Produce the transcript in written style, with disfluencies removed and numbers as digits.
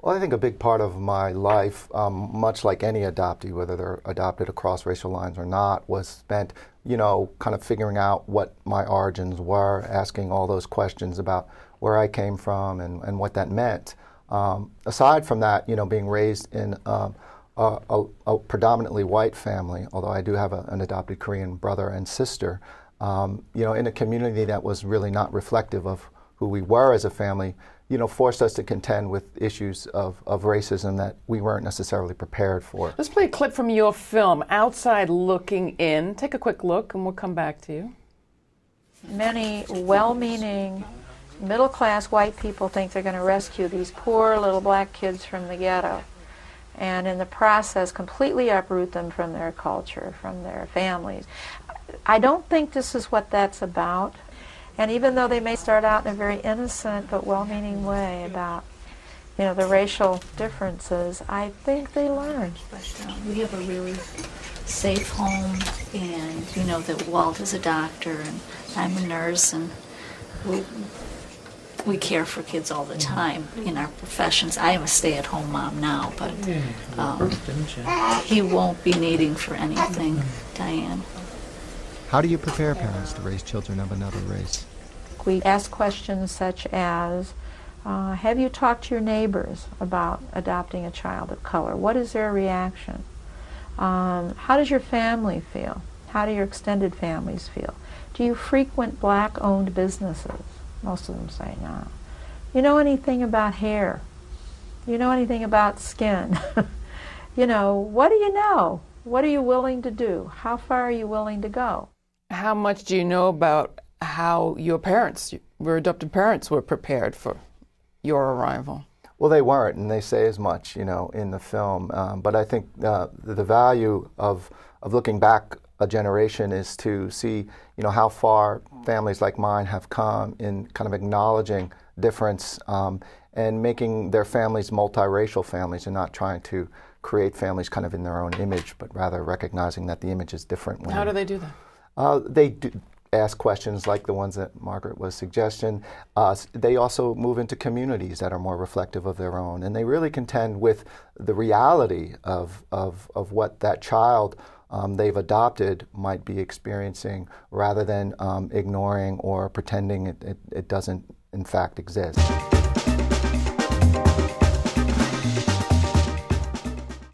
Well, I think a big part of my life, much like any adoptee, whether they're adopted across racial lines or not, was spent, kind of figuring out what my origins were, asking all those questions about where I came from and what that meant. Aside from that, being raised in a predominantly white family, although I do have an adopted Korean brother and sister, in a community that was really not reflective of who we were as a family, forced us to contend with issues of racism that we weren't necessarily prepared for. Let's play a clip from your film, Outside Looking In. Take a quick look and we'll come back to you. Many well-meaning, middle-class white people think they're going to rescue these poor little black kids from the ghetto, and in the process completely uproot them from their culture, from their families. I don't think this is what that's about. And even though they may start out in a very innocent but well-meaning way about, the racial differences, I think they learn. But we have a really safe home, and you know that Walt is a doctor and I'm a nurse, and we care for kids all the time in our professions. I am a stay-at-home mom now, but he won't be needing for anything, Diane. How do you prepare parents to raise children of another race? We ask questions such as, have you talked to your neighbors about adopting a child of color? What is their reaction? How does your family feel? How do your extended families feel? Do you frequent black-owned businesses? Most of them say no. You know anything about hair? You know anything about skin? What do you know? What are you willing to do? How far are you willing to go? How much do you know about how your parents, your adopted parents, were prepared for your arrival? Well, they weren't, and they say as much, in the film. But I think the value of looking back a generation is to see, how far families like mine have come in kind of acknowledging difference and making their families multiracial families and not trying to create families kind of in their own image, but rather recognizing that the image is different. How do they do that? They do ask questions like the ones that Margaret was suggesting. They also move into communities that are more reflective of their own, and they really contend with the reality of what that child they've adopted might be experiencing, rather than ignoring or pretending it doesn't in fact exist.